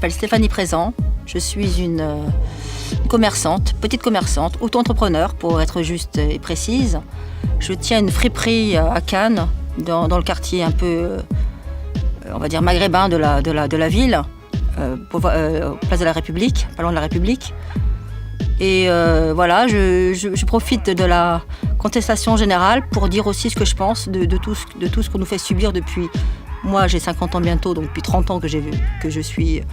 m'appelle Stéphanie Présent. Je suis une commerçante, petite commerçante, auto-entrepreneur pour être juste et précise. Je tiens une friperie à Cannes, dans le quartier un peu, on va dire, maghrébin de la ville, place de la République, pas loin de la République. Et voilà, je profite de la contestation générale pour dire aussi ce que je pense de tout ce qu'on nous fait subir depuis... Moi, j'ai 50 ans bientôt, donc depuis 30 ans que je suis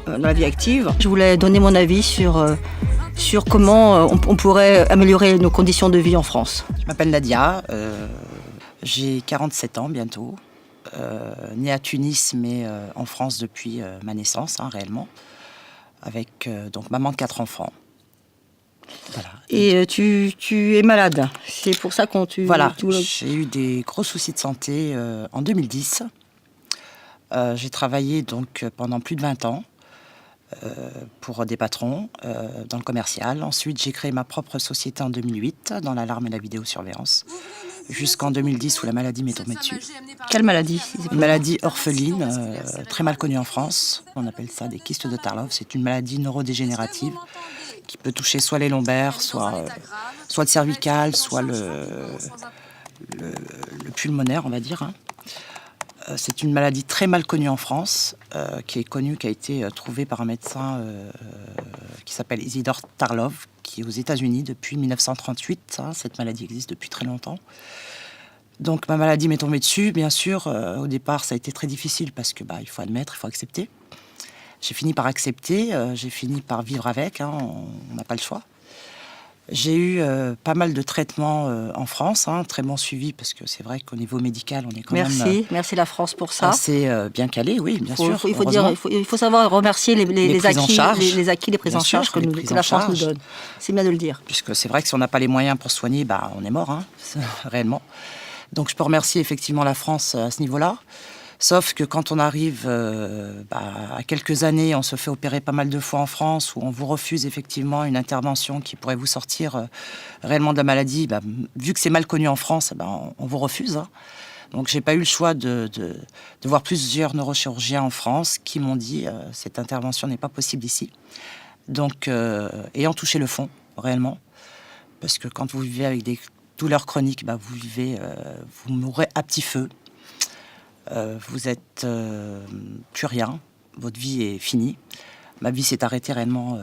dans la vie active. Je voulais donner mon avis sur comment on pourrait améliorer nos conditions de vie en France. Je m'appelle Nadia, j'ai 47 ans bientôt, née à Tunis, mais en France depuis ma naissance, réellement, avec donc maman de 4 enfants. Voilà. Et tu es malade, c'est pour ça qu'on tu... Voilà, j'ai eu des gros soucis de santé en 2010. J'ai travaillé donc pendant plus de 20 ans pour des patrons dans le commercial. Ensuite, j'ai créé ma propre société en 2008 dans l'alarme et la vidéosurveillance, jusqu'en 2010 où la maladie m'est tombée dessus. Quelle maladie? Une maladie orpheline, très mal connue en France. On appelle ça des kystes de Tarlov. C'est une maladie neurodégénérative qui peut toucher soit les lombaires, soit le cervical, soit le pulmonaire, on va dire. C'est une maladie très mal connue en France, qui a été trouvée par un médecin qui s'appelle Isidore Tarlov, qui est aux États-Unis depuis 1938. Cette maladie existe depuis très longtemps. Donc ma maladie m'est tombée dessus, bien sûr. Au départ, ça a été très difficile parce que il faut admettre, il faut accepter. J'ai fini par accepter, j'ai fini par vivre avec, on n'a pas le choix. J'ai eu pas mal de traitements en France, très bon suivi, parce que c'est vrai qu'au niveau médical, on est quand même... Merci la France pour ça. Assez bien calé, oui, bien sûr. Il faut savoir remercier les acquis, les acquis, les prises en charge que la France nous donne. C'est bien de le dire. Puisque c'est vrai que si on n'a pas les moyens pour soigner, on est mort, réellement. Donc je peux remercier effectivement la France à ce niveau-là. Sauf que quand on arrive à quelques années, on se fait opérer pas mal de fois en France, où on vous refuse effectivement une intervention qui pourrait vous sortir réellement de la maladie. Vu que c'est mal connu en France, on vous refuse. Donc j'ai pas eu le choix de voir plusieurs neurochirurgiens en France qui m'ont dit cette intervention n'est pas possible ici. Donc ayant touché le fond, réellement, parce que quand vous vivez avec des douleurs chroniques, vous mourrez à petit feu. Vous êtes plus rien, votre vie est finie. Ma vie s'est arrêtée réellement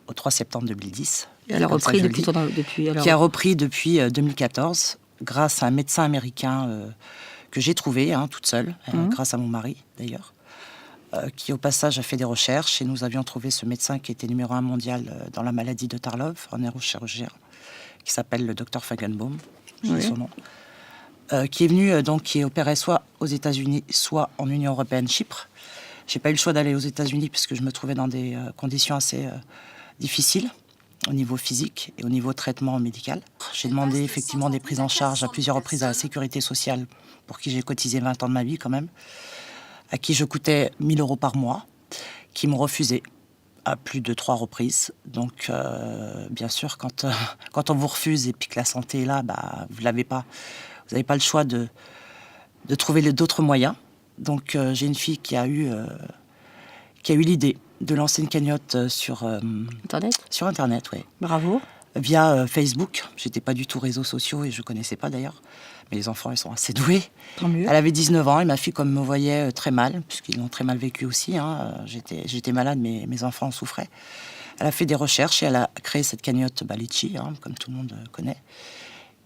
au 3 septembre 2010. Et elle a repris depuis qui a repris depuis 2014, grâce à un médecin américain que j'ai trouvé, toute seule, grâce à mon mari d'ailleurs, qui au passage a fait des recherches. Et nous avions trouvé ce médecin qui était numéro 1 mondial dans la maladie de Tarlov, un neurochirurgien, qui s'appelle le Dr Fagenbaum, j'ai son nom. Qui est venu, qui est opéré soit aux États-Unis, soit en Union européenne, Chypre. J'ai pas eu le choix d'aller aux États-Unis puisque je me trouvais dans des conditions assez difficiles au niveau physique et au niveau traitement médical. J'ai demandé effectivement des prises en charge à plusieurs reprises à la Sécurité sociale, pour qui j'ai cotisé 20 ans de ma vie quand même, à qui je coûtais 1 000 € par mois, qui m'ont refusé à plus de 3 reprises. Donc, bien sûr, quand on vous refuse et puis que la santé est là, vous l'avez pas. Vous n'avez pas le choix de trouver d'autres moyens. Donc j'ai une fille qui a eu l'idée de lancer une cagnotte sur Internet. Sur Internet, oui. Bravo. Via Facebook. J'étais pas du tout réseaux sociaux et je connaissais pas d'ailleurs. Mais les enfants, ils sont assez doués. Tant mieux. Elle avait 19 ans et ma fille, comme me voyait très mal, puisqu'ils l'ont très mal vécu aussi. J'étais malade, mais mes enfants en souffraient. Elle a fait des recherches et elle a créé cette cagnotte Litchi, comme tout le monde connaît,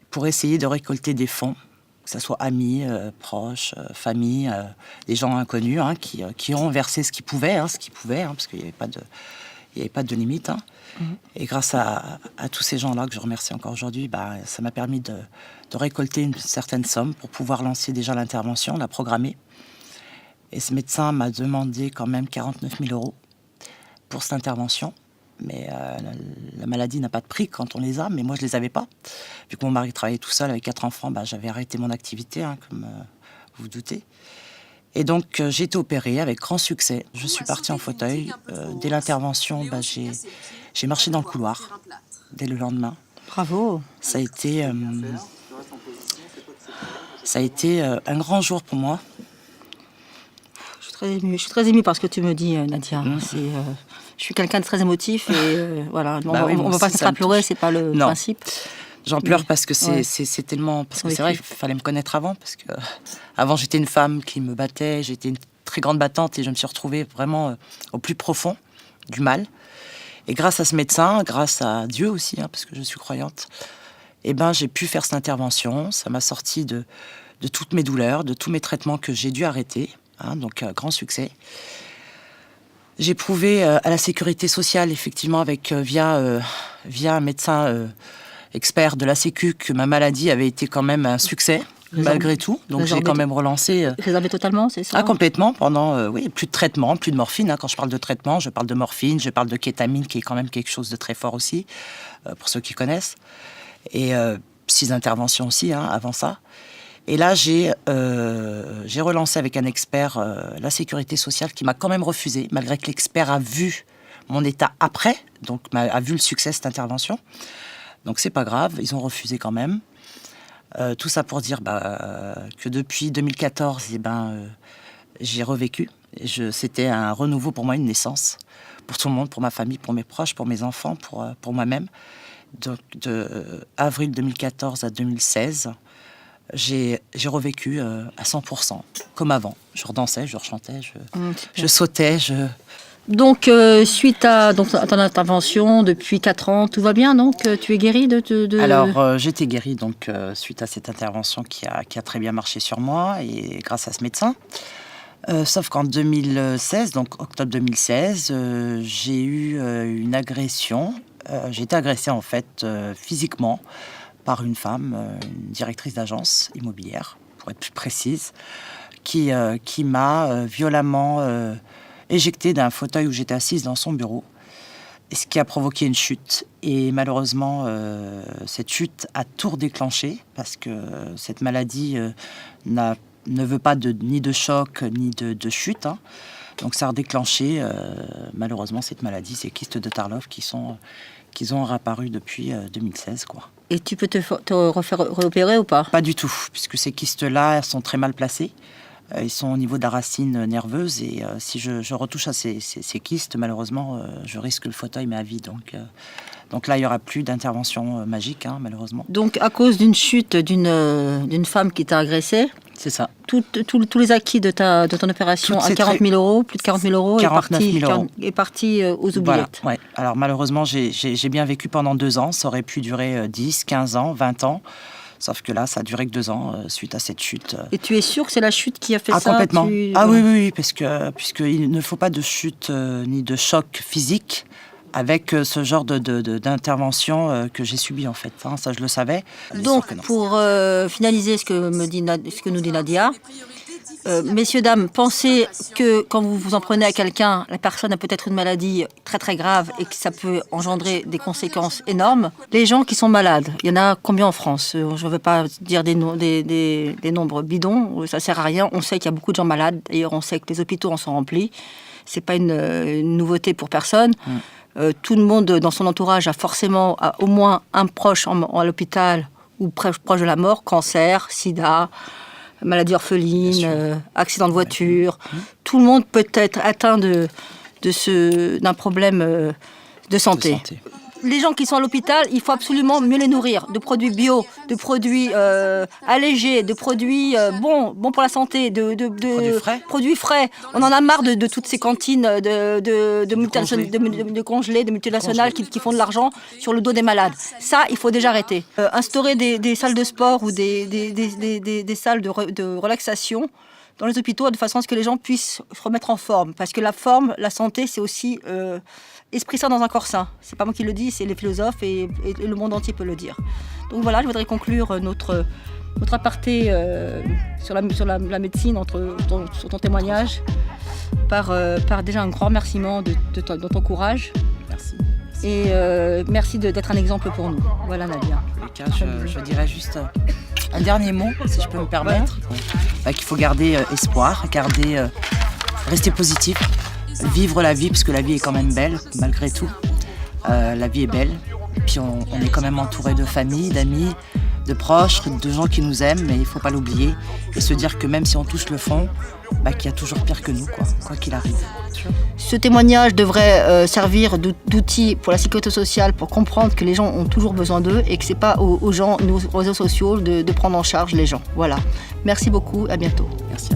pour essayer de récolter des fonds, que ce soit amis, proches, famille, des gens inconnus qui ont versé ce qu'ils pouvaient, parce qu'il n'y avait pas de limite. Et grâce à tous ces gens-là que je remercie encore aujourd'hui, ça m'a permis de récolter une certaine somme pour pouvoir lancer déjà l'intervention, la programmer. Et ce médecin m'a demandé quand même 49 000 € pour cette intervention. Mais la maladie n'a pas de prix quand on les a, mais moi je les avais pas. Vu que mon mari travaillait tout seul avec 4 enfants, j'avais arrêté mon activité, comme vous vous doutez. Et donc j'ai été opérée avec grand succès. Je suis partie en fauteuil. Dès l'intervention, j'ai marché dans le couloir dès le lendemain. Bravo. Ça a été un grand jour pour moi. Je suis très émue par ce que tu me dis, Nadia. Je suis quelqu'un de très émotif et voilà. On ne va pas se faire pleurer, c'est pas le principe. J'en pleure parce que c'est tellement... Parce que c'est vrai, il fallait me connaître avant. Parce que avant, j'étais une femme qui me battait. J'étais une très grande battante et je me suis retrouvée vraiment au plus profond du mal. Et grâce à ce médecin, grâce à Dieu aussi, parce que je suis croyante, j'ai pu faire cette intervention. Ça m'a sorti de toutes mes douleurs, de tous mes traitements que j'ai dû arrêter. Donc, grand succès. J'ai prouvé à la sécurité sociale, effectivement, via un médecin expert de la Sécu, que ma maladie avait été quand même un succès, malgré tout. Donc j'ai quand même relancé... Résorbé totalement, c'est ça? Complètement, pendant, plus de traitement, plus de morphine. Quand je parle de traitement, je parle de morphine, je parle de kétamine, qui est quand même quelque chose de très fort aussi, pour ceux qui connaissent. Et 6 interventions aussi, avant ça. Et là, j'ai relancé avec un expert la sécurité sociale qui m'a quand même refusé, malgré que l'expert a vu mon état après, donc a vu le succès de cette intervention. Donc c'est pas grave, ils ont refusé quand même. Tout ça pour dire que depuis 2014, j'ai revécu. C'était un renouveau pour moi, une naissance. Pour tout le monde, pour ma famille, pour mes proches, pour mes enfants, pour moi-même. Donc de avril 2014 à 2016... J'ai revécu à 100%, comme avant. Je redansais, je rechantais, je sautais. Donc, suite à ton intervention, depuis 4 ans, tout va bien, donc tu es guérie de... Alors, j'étais guérie donc, suite à cette intervention qui a très bien marché sur moi, et grâce à ce médecin. Sauf qu'en 2016, donc octobre 2016, j'ai eu une agression. J'ai été agressée, en fait, physiquement, par une femme, une directrice d'agence immobilière, pour être plus précise, qui m'a violemment éjectée d'un fauteuil où j'étais assise dans son bureau, ce qui a provoqué une chute. Et malheureusement, cette chute a tout redéclenché, parce que cette maladie ne veut pas ni de choc, ni de chute. Donc ça a redéclenché, malheureusement, cette maladie, ces kystes de Tarlov qui ont réapparu depuis 2016, quoi. Et tu peux te refaire réopérer ou pas? Pas du tout, puisque ces kystes-là sont très mal placés. Ils sont au niveau de la racine nerveuse, et si je retouche à ces kystes, malheureusement, je risque le fauteuil, mais à vie. Donc là, il n'y aura plus d'intervention magique, malheureusement. Donc à cause d'une chute d'une femme qui t'a agressée, c'est ça. Tous les acquis de ton opération à 40 000 euros, plus de 40 000 euros, 49 000 euros. est parti aux oubliettes. Voilà, ouais. Alors malheureusement, j'ai bien vécu pendant 2 ans. Ça aurait pu durer 10, 15 ans, 20 ans. Sauf que là, ça a duré que 2 ans suite à cette chute. Et tu es sûre que c'est la chute qui a fait ça? Complètement. Oui, puisqu'il ne faut pas de chute ni de choc physique avec ce genre d'intervention que j'ai subi, en fait. Ça, je le savais. Donc, pour finaliser ce que nous dit Nadia, messieurs, dames, pensez que quand vous vous en prenez à quelqu'un, la personne a peut-être une maladie très très grave et que ça peut engendrer des conséquences énormes. Les gens qui sont malades, il y en a combien en France? Je ne veux pas dire des nombres bidons, ça ne sert à rien. On sait qu'il y a beaucoup de gens malades. D'ailleurs, on sait que les hôpitaux en sont remplis. Ce n'est pas une nouveauté pour personne. Tout le monde dans son entourage a forcément au moins un proche à l'hôpital ou proche de la mort, cancer, sida, maladie orpheline, accident de voiture. Tout le monde peut être atteint d'un problème de santé. Les gens qui sont à l'hôpital, il faut absolument mieux les nourrir, de produits bio, de produits allégés, de produits bons pour la santé, de produits frais. On en a marre de toutes ces cantines de congelés, de multinationales qui font de l'argent sur le dos des malades. Ça, il faut déjà arrêter. Instaurer des salles de sport ou des salles de relaxation dans les hôpitaux, de façon à ce que les gens puissent se remettre en forme. Parce que la forme, la santé, c'est aussi esprit sain dans un corps sain. C'est pas moi qui le dis, c'est les philosophes et le monde entier peut le dire. Donc voilà, je voudrais conclure notre aparté sur la médecine, sur ton témoignage, par déjà un grand remerciement de ton courage. Merci. Et merci d'être un exemple pour nous. Voilà, Nadia. Je dirais juste un dernier mot, si je peux me permettre. Qu'il faut garder espoir, rester positif, vivre la vie, parce que la vie est quand même belle, malgré tout. La vie est belle. Puis on est quand même entouré de famille, d'amis, de proches, de gens qui nous aiment, mais il ne faut pas l'oublier. Et se dire que même si on touche le fond, qu'il y a toujours pire que nous, quoi qu'il arrive. Ce témoignage devrait servir d'outil pour la sécurité sociale, pour comprendre que les gens ont toujours besoin d'eux et que ce n'est pas aux gens, aux réseaux sociaux, de prendre en charge les gens. Voilà. Merci beaucoup, à bientôt. Merci.